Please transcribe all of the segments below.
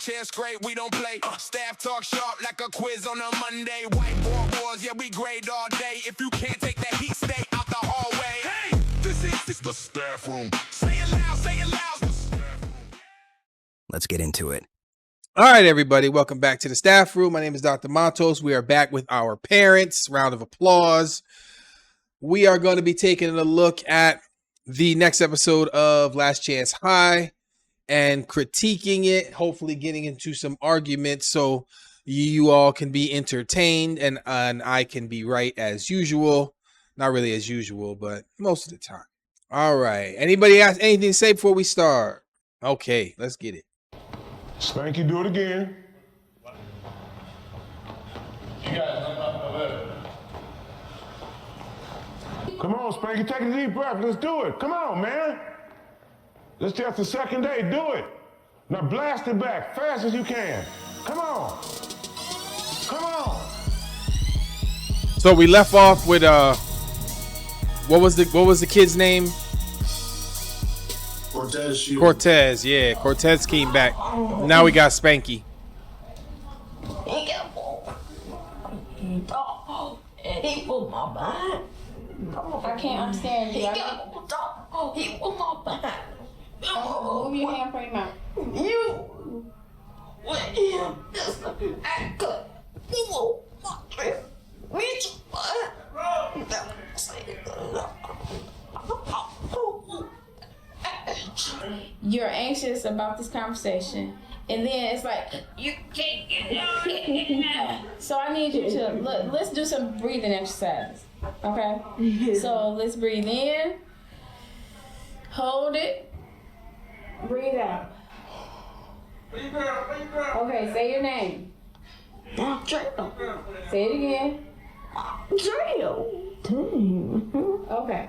chance great, we don't play. Staff talk sharp like a quiz on a Monday. Whiteboard wars, yeah, we grade all day. If you can't take that heat, stay out the hallway. Hey, this is the staff room. Say it loud, say it loud. Let's get into it. All right, everybody. Welcome back to the staff room. My name is Dr. Matos. We are back with our parents. Round of applause. We are going to be taking a look at the next episode of Last Chance High and critiquing it, hopefully getting into some arguments so you all can be entertained and I can be right as usual. Not really as usual, but most of the time. All right. Anybody have anything to say before we start? Okay, let's get it. Spanky, do it again. Come on, Spanky, take a deep breath. Let's do it. Come on, man. It's just the second day. Do it. Now blast it back fast as you can. Come on. Come on. So we left off with what was the kid's name? Cortez, yeah. Cortez came back. Now we got Spanky. He pulled my behind. I can't understand you. He pulled my behind. Move your hand from your mouth. You with him just I could pull my dress with your butt. You're anxious about this conversation, and then it's like You can't get out. so I need you to look. Let's do some breathing exercises, okay? So let's breathe in, hold it, breathe out. Okay, say your name. Drill. Say it again. Drill. Okay.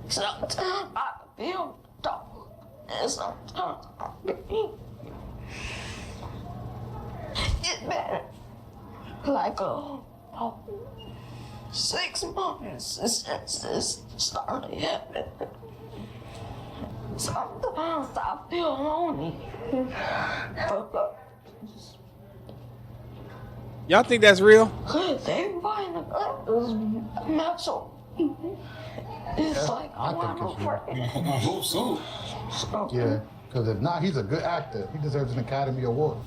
Sometimes I feel dark, and sometimes I feel it's been like a 6 months since this started happening. Sometimes I feel lonely. Y'all think that's real? Everybody in the club is mental. It's like I I'm think it's afraid. I hope so. Yeah, because if not, he's a good actor. He deserves an Academy Award.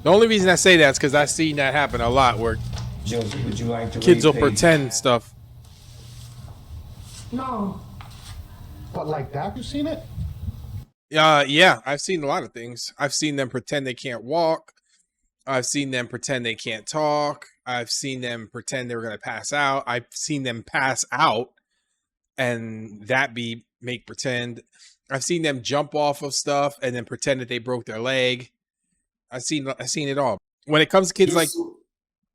The only reason I say that is because I've seen that happen a lot where Josie, would you like to kids will read page- pretend stuff. No. But like that, you seen it? Yeah, I've seen a lot of things. I've seen them pretend they can't walk. I've seen them pretend they can't talk. I've seen them pretend they were going to pass out. I've seen them pass out and that be make pretend. I've seen them jump off of stuff and then pretend that they broke their leg. I've seen it all. When it comes to kids like,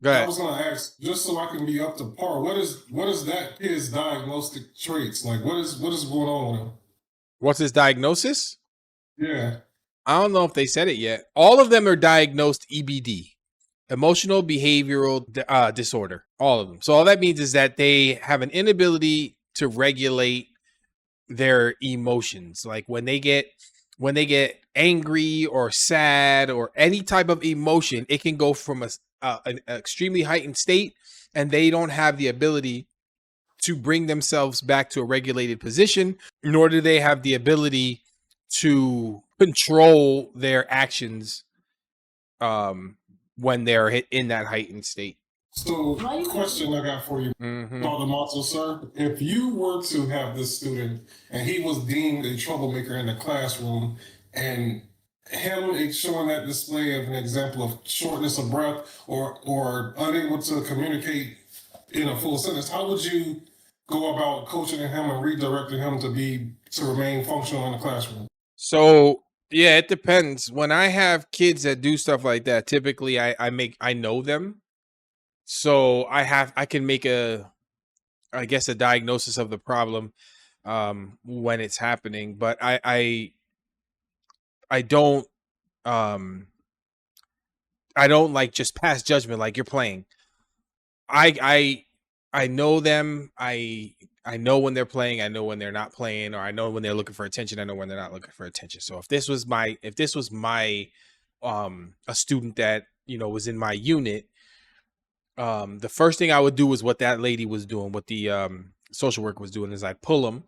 go ahead. I was gonna ask, just so I can be up to par, what is that kid's diagnostic traits? Like what is going on with him? What's his diagnosis? Yeah. I don't know if they said it yet. All of them are diagnosed EBD, emotional behavioral disorder. All of them. So all that means is that they have an inability to regulate their emotions. Like when they get angry or sad or any type of emotion, it can go from an extremely heightened state, and they don't have the ability to bring themselves back to a regulated position, nor do they have the ability to control their actions when they're in that heightened state. So, question I got for you, Dr. Mato, sir. If you were to have this student and he was deemed a troublemaker in the classroom, and him showing that display of an example of shortness of breath or unable to communicate in a full sentence, how would you go about coaching him and redirecting him to remain functional in the classroom? So yeah, it depends. When I have kids that do stuff like that, typically I know them. So I can make a diagnosis of the problem when it's happening, but I don't like just pass judgment like you're playing. I know them. I know when they're playing, I know when they're not playing, or I know when they're looking for attention, I know when they're not looking for attention. So if this was my a student that, you know, was in my unit, the first thing I would do was what that lady was doing, what the social worker was doing, is I pull him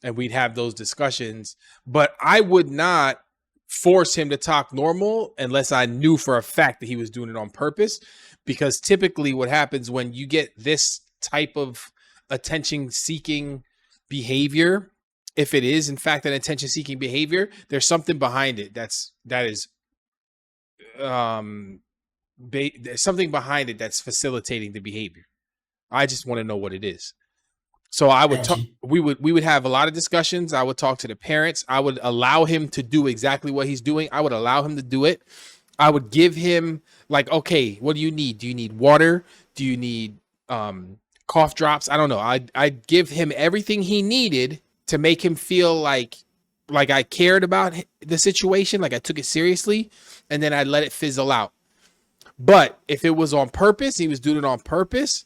and we'd have those discussions. But I would not force him to talk normal unless I knew for a fact that he was doing it on purpose. Because typically what happens when you get this type of attention seeking behavior, if it is in fact an attention seeking behavior, there's something behind it that is there's something behind it that's facilitating the behavior. I just want to know what it is. So I would talk, we would have a lot of discussions. I would talk to the parents. I would allow him to do exactly what he's doing. I would allow him to do it. I would give him, like, okay, what do you need? Do you need water? Do you need cough drops? I don't know. I'd give him everything he needed to make him feel like I cared about the situation, like I took it seriously, and then I'd let it fizzle out. But if it was on purpose, he was doing it on purpose,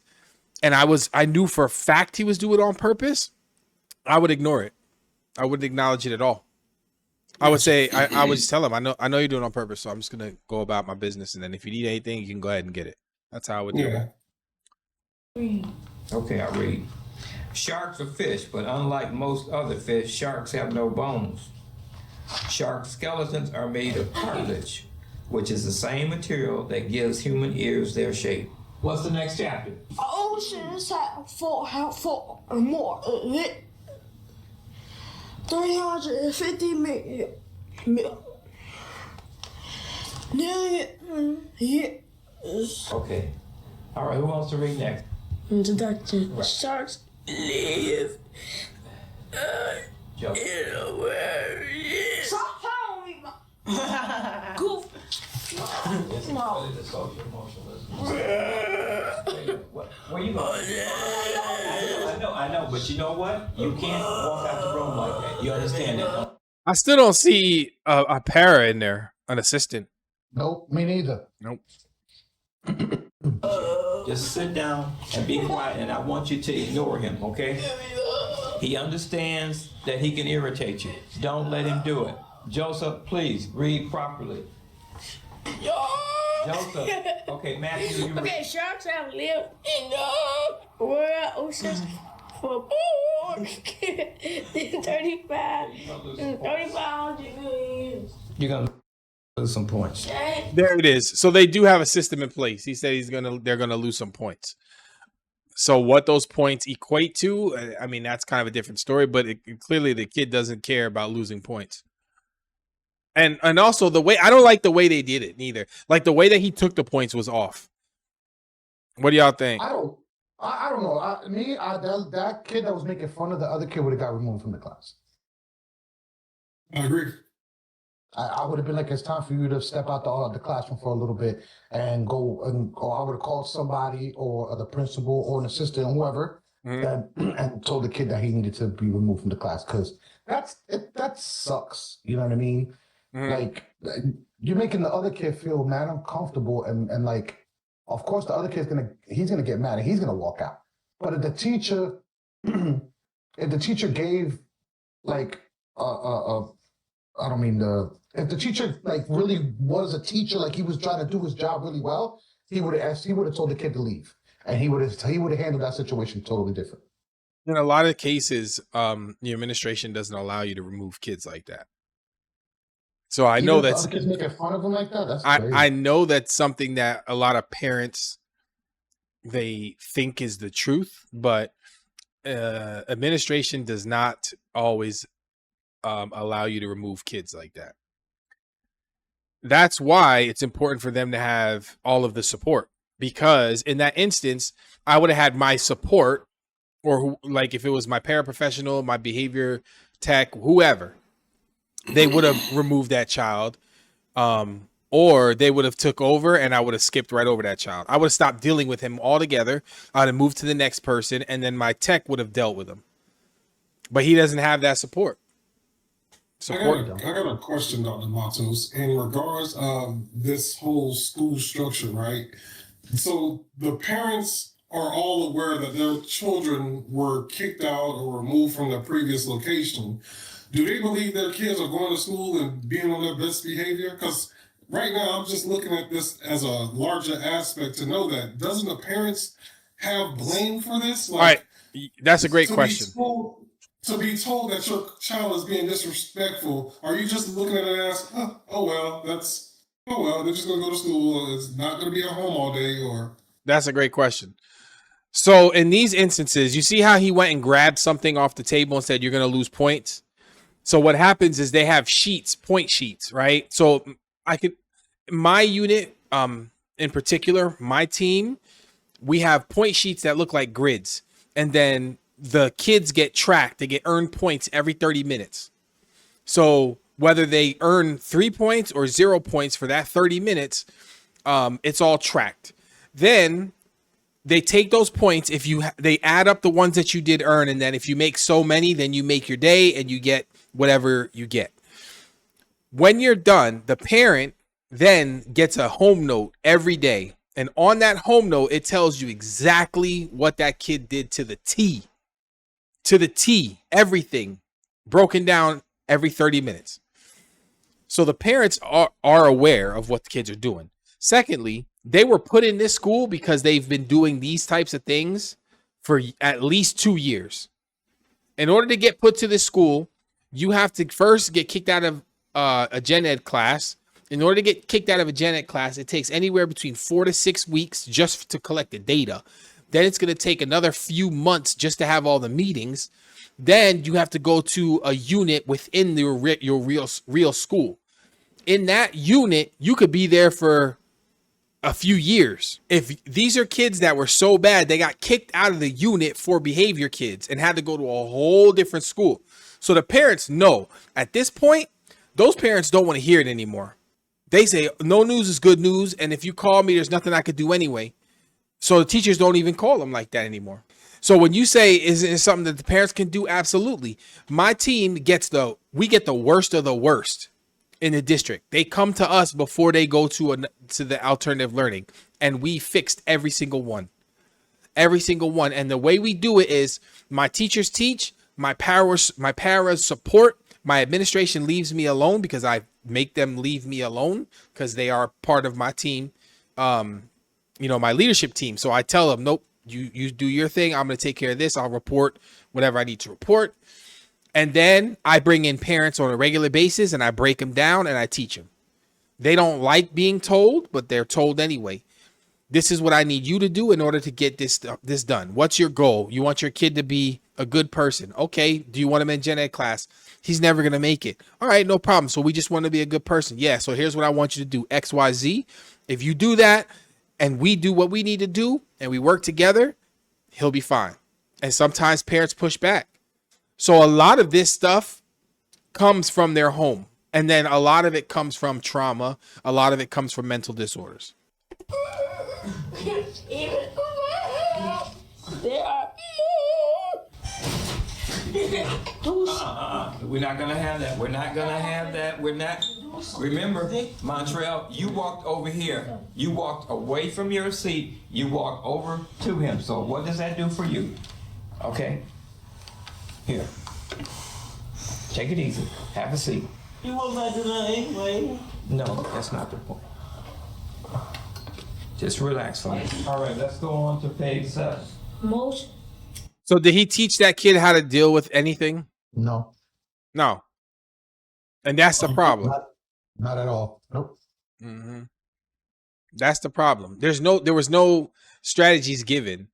and I knew for a fact he was doing it on purpose, I would ignore it. I wouldn't acknowledge it at all. I would say, I would just tell him, I know you're doing it on purpose, so I'm just gonna go about my business, and then if you need anything, you can go ahead and get it. That's how I would do it. Okay, I read. Sharks are fish, but unlike most other fish, sharks have no bones. Shark skeletons are made of cartilage, which is the same material that gives human ears their shape. What's the next chapter? Oceans have four or more of it. 350 million years. Okay. All right, who wants to read next? Introduction. Sharks live Joe. in a very... Stop telling me, goof. What is it, social emotionalism? Where you going? I know, but you know what? You can't walk out the room like that. You understand that? I still don't see a para in there, an assistant. Nope, me neither. Nope. Just sit down and be quiet, and I want you to ignore him, okay? He understands that he can irritate you. Don't let him do it. Joseph, please read properly. Joseph. Okay, Matthew, you read. Okay, sharks have lived in the world oceans for 3,500 years. You're gonna lose some points. There it is. So they do have a system in place. He said they're gonna lose some points. So what those points equate to, I mean, that's kind of a different story. But clearly the kid doesn't care about losing points. And also the way, I don't like the way they did it neither. Like the way that he took the points was off. What do y'all think? I don't know. That kid that was making fun of the other kid would have got removed from the class. I agree. I would have been like, it's time for you to step out the classroom for a little bit and go, or I would have called somebody or the principal or an assistant or whoever and told the kid that he needed to be removed from the class, because that sucks. You know what I mean? Like, you're making the other kid feel mad uncomfortable, and like, of course the other kid's he's gonna get mad and he's gonna walk out. But if the teacher gave like if the teacher like really was a teacher, like he was trying to do his job really well, he would have told the kid to leave, and he would have handled that situation totally different. In a lot of cases, the administration doesn't allow you to remove kids like that. So I know that's kids making fun of him like that. That's crazy. I know that's something that a lot of parents, they think is the truth, but administration does not always allow you to remove kids like that. That's why it's important for them to have all of the support, because in that instance, I would have had my support, or like if it was my paraprofessional, my behavior tech, whoever, they would have removed that child, or they would have took over and I would have skipped right over that child. I would have stopped dealing with him altogether. I'd have moved to the next person, and then my tech would have dealt with him. But he doesn't have that support. I got a question, Dr. Matos, in regards of this whole school structure, right? So the parents are all aware that their children were kicked out or removed from their previous location. Do they believe their kids are going to school and being on their best behavior? Because right now, I'm just looking at this as a larger aspect to know that. Doesn't the parents have blame for this? All right, that's a great question. To be told that your child is being disrespectful, are you just looking at it as, oh well, they're just gonna go to school. It's not gonna be at home all day, or? That's a great question. So in these instances, you see how he went and grabbed something off the table and said, you're going to lose points. So what happens is they have sheets, point sheets, right? So my unit, in particular, my team, we have point sheets that look like grids. And then the kids get tracked. They get earned points every 30 minutes. So whether they earn 3 points or 0 points for that 30 minutes, it's all tracked. Then they take those points. They add up the ones that you did earn. And then if you make so many, then you make your day and you get whatever you get. When you're done, the parent then gets a home note every day. And on that home note, it tells you exactly what that kid did to the T. To the T, everything broken down every 30 minutes. So the parents are aware of what the kids are doing. Secondly, they were put in this school because they've been doing these types of things for at least 2 years. In order to get put to this school, you have to first get kicked out of a gen ed class. In order to get kicked out of a gen ed class, it takes anywhere between 4 to 6 weeks just to collect the data. Then it's going to take another few months just to have all the meetings. Then you have to go to a unit within your real school. In that unit, you could be there for a few years. If these are kids that were so bad, they got kicked out of the unit for behavior kids and had to go to a whole different school. So the parents know at this point, those parents don't want to hear it anymore. They say no news is good news. And if you call me, there's nothing I could do anyway. So the teachers don't even call them like that anymore. So when you say, is it something that the parents can do? Absolutely. My team we get the worst of the worst in the district. They come to us before they go to the alternative learning, and we fixed every single one. And the way we do it is my teachers teach, my paras support, my administration leaves me alone because I make them leave me alone because they are part of my team, my leadership team. So I tell them, nope, you do your thing. I'm going to take care of this. I'll report whatever I need to report. And then I bring in parents on a regular basis and I break them down and I teach them. They don't like being told, but they're told anyway. This is what I need you to do in order to get this done. What's your goal? You want your kid to be a good person. Okay. Do you want him in gen ed class? He's never going to make it. All right, no problem. So we just want to be a good person. Yeah. So here's what I want you to do. X, Y, Z. If you do that and we do what we need to do and we work together, he'll be fine. And sometimes parents push back. So a lot of this stuff comes from their home. And then a lot of it comes from trauma. A lot of it comes from mental disorders. There are We're not gonna have that. We're not gonna have that. We're not. Remember, Montreal, you walked over here. You walked away from your seat. You walked over to him. So what does that do for you? Okay. Here. Take it easy. Have a seat. You won't let it anyway. No, that's not the point. Just relax for me. All right, let's go on to page 7. motion. So did he teach that kid how to deal with anything? No. No. And that's the problem. Not at all. Nope. Mm-hmm. That's the problem. There was no strategies given.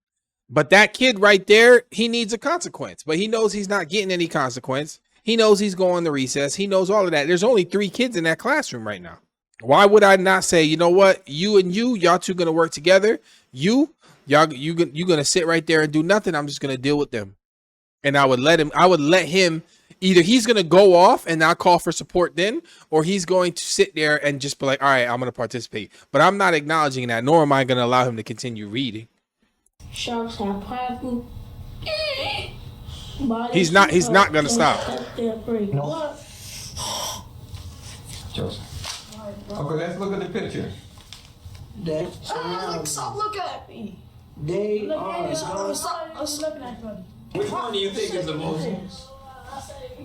But that kid right there, he needs a consequence. But he knows he's not getting any consequence. He knows he's going to recess. He knows all of that. There's only 3 kids in that classroom right now. Why would I not say, you know what? Y'all two gonna work together. You gonna sit right there and do nothing. I'm just gonna deal with them. And I would let him either he's gonna go off and I'll call for support then, or he's going to sit there and just be like, all right, I'm gonna participate. But I'm not acknowledging that, nor am I gonna allow him to continue reading. Sharks have powerful. He's not gonna stop. No. Joseph. Okay, let's look at the picture. Stop looking at me. They are. Stop looking at me. Which one do you think is the most?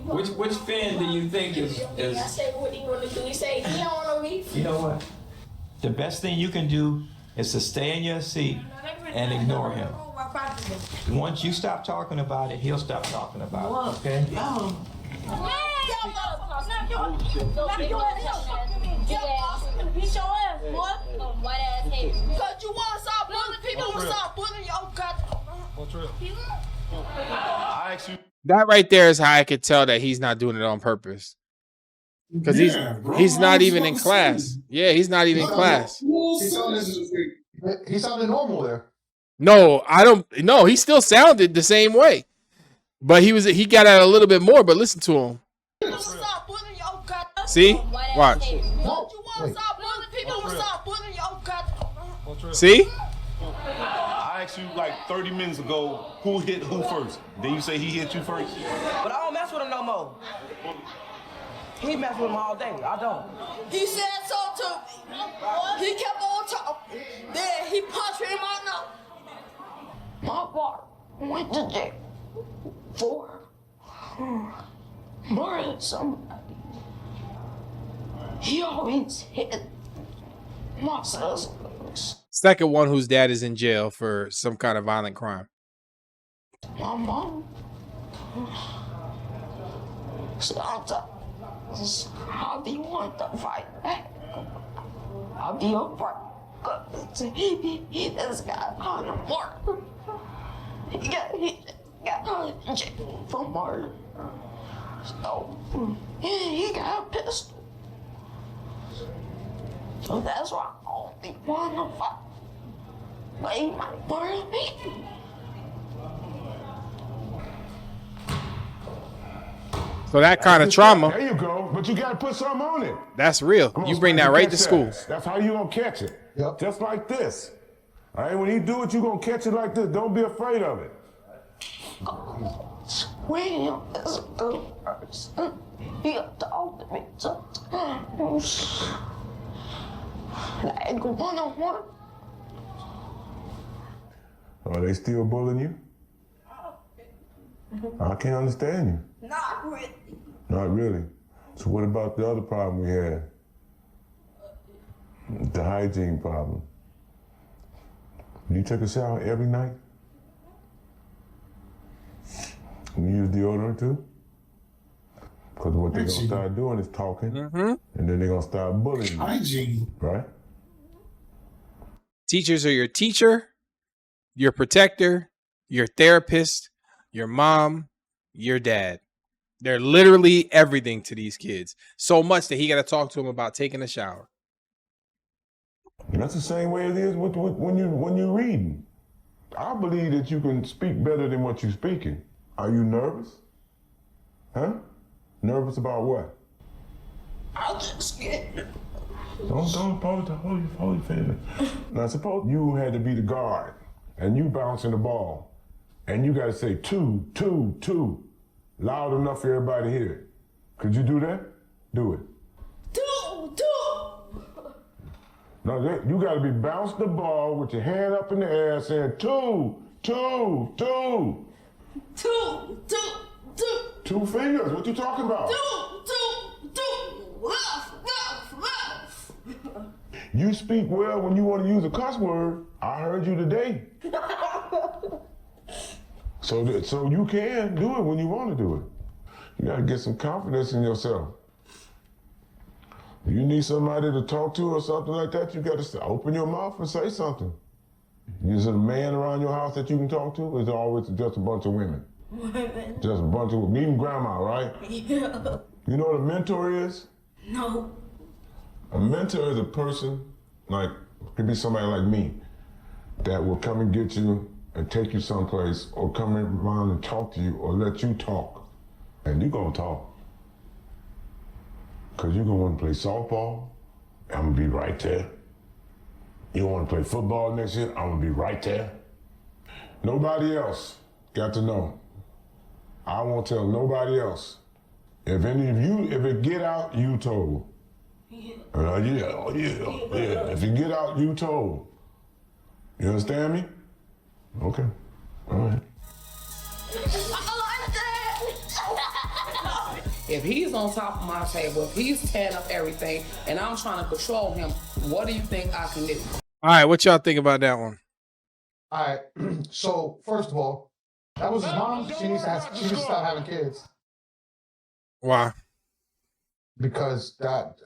Which fin do you think is I say what he wanna do. He say he don't wanna leave. you know what? The best thing you can do is to stay in your seat and ignore him. Once you stop talking about it, he'll stop talking about it, okay? Beat your ass, boy. White ass hater. Cause you wanna stop bullying people who stop bullying your God. What's real? I ask you. That right there is how I could tell that he's not doing it on purpose. Because he's not even in class. Yeah, he's not even in class. He sounded normal there. No, I don't. No, he still sounded the same way, but he got out a little bit more. But listen to him. See, watch. No, wait. See, I asked you like 30 minutes ago who hit who first. Then you say he hit you first. But I don't mess with him no more. He mess with him all day. I don't. He said so to me. He kept on talking. Then he punched me in my nose. My father went to jail for murdering somebody. He always hit my sisters. second one whose dad is in jail for some kind of violent crime. My mom. Sometimes I'll be wanting to fight back. I'll be afraid. He just got on a murder. He got in jail for murder. So he got a pistol. So that's why I only want to fight. But he might murder me. So that kind of trauma, There you go. But you got to put something on it. that's real. Come on, You bring Spike, that right catch to school. That's how you gonna catch it. Yep. Just like this. All right, when he do it, you gonna catch it like this. Don't be afraid of it. William is a good person. He'll talk to me sometimes. Like one-on-one. Are they still bullying you? I can't understand you. Not really. Not really. So what about the other problem we had? The hygiene problem. You take a shower every night? You use deodorant too? Because what they're going to start doing is talking, and then they're going to start bullying you, Hygiene. right? Teachers are your teacher, your protector, your therapist, your mom, your dad. They're literally everything to these kids. So much that he got to talk to them about taking a shower. And that's the same way it is with when you're reading. I believe that you can speak better than what you're speaking. Are you nervous? Huh? Nervous about what? I'm just scared. Don't hold your feelings. Now suppose you had to be the guard and you bouncing the ball and you gotta say 2, 2, 2 loud enough for everybody to hear it. Could you do that? Do it. Now you gotta be bouncing the ball with your hand up in the air saying 2, 2, 2. 2, 2, 2. 2 fingers, what you talking about? 2, 2, 2. Left. You speak well when you want to use a cuss word. I heard you today. So you can do it when you want to do it. You gotta get some confidence in yourself. If you need somebody to talk to or something like that, you gotta open your mouth and say something. Is it a man around your house that you can talk to? Or is it always just a bunch of women? Just a bunch of women. Even grandma, right? Yeah. You know what a mentor is? No. A mentor is a person, like, could be somebody like me, that will come and get you and take you someplace or come around and talk to you or let you talk. And you're gonna talk. Cause you're gonna wanna play softball, I'm gonna be right there. You wanna play football next year, I'm gonna be right there. Nobody else got to know. I won't tell nobody else. If any of you, if it get out, you told. Yeah. If you get out, you told. You understand me? Okay. All right. I like that. If he's on top of my table, if he's tearing up everything, and I'm trying to control him, what do you think I can do? All right, what y'all think about that one? All right. So first of all, that was his mom. She needs to stop having kids Why? because that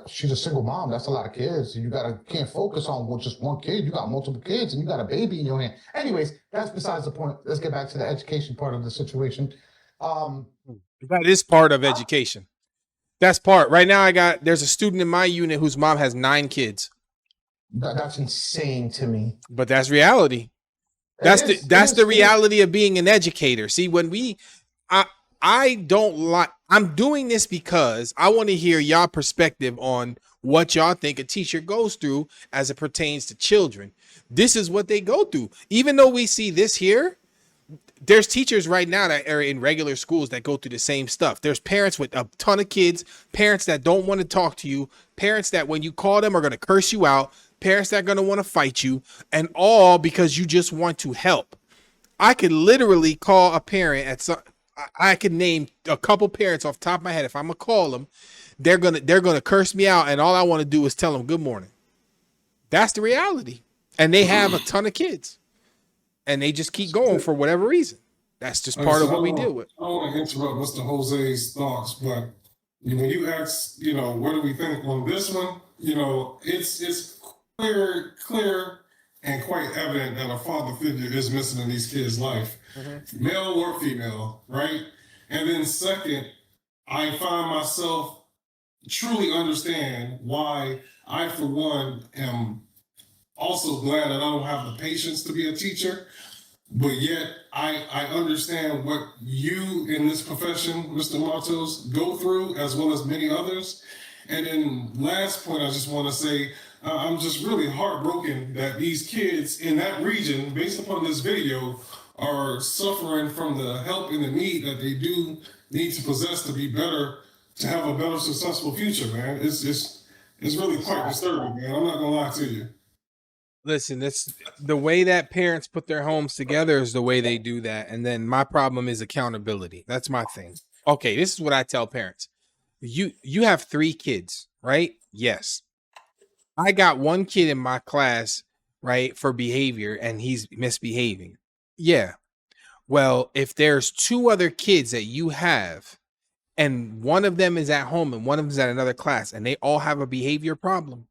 she's a single mom. That's a lot of kids. You can't focus on just one kid. You got multiple kids and you got a baby in your hand. Anyways, that's besides the point. Let's get back to the education part of the situation. That is part of education. That's part. Right now, there's a student in my unit whose mom has 9 kids. That's insane to me. But that's reality. That's the reality of being an educator. See, when I don't like, I'm doing this because I want to hear y'all perspective on what y'all think a teacher goes through as it pertains to children. This is what they go through. Even though we see this here, there's teachers right now that are in regular schools that go through the same stuff. There's parents with a ton of kids, parents that don't want to talk to you, parents that when you call them are going to curse you out, parents that are going to want to fight you, and all because you just want to help. I could literally call a parent I could name a couple parents off the top of my head. If I'm gonna call them, they're gonna curse me out, and all I want to do is tell them good morning. That's the reality. And they have a ton of kids, and they just keep going for whatever reason. That's just part of what we deal with. I don't want to interrupt Mr. Jose's thoughts, but when you ask, what do we think on this one? It's clear and quite evident that a father figure is missing in these kids' life, male or female, right? And then second, I find myself truly understand why I, for one, am also glad that I don't have the patience to be a teacher, but yet I understand what you in this profession, Mr. Matos, go through, as well as many others. And then last point, I just want to say, I'm just really heartbroken that these kids in that region, based upon this video, are suffering from the help and the need that they do need to possess to be better, to have a better, successful future, man. It's really quite disturbing, man. I'm not gonna lie to you. Listen, it's the way that parents put their homes together is the way they do that. And then my problem is accountability. That's my thing. Okay, this is what I tell parents. You have 3 kids, right? Yes. I got 1 kid in my class, right, for behavior, and he's misbehaving. Yeah. Well, if there's 2 other kids that you have, and one of them is at home and one of them is at another class, and they all have a behavior problem,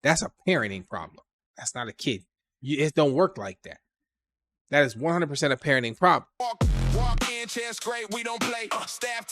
that's a parenting problem. That's not a kid. It don't work like that. That is 100% a parenting problem. Walk in, chest great, we don't play. Staff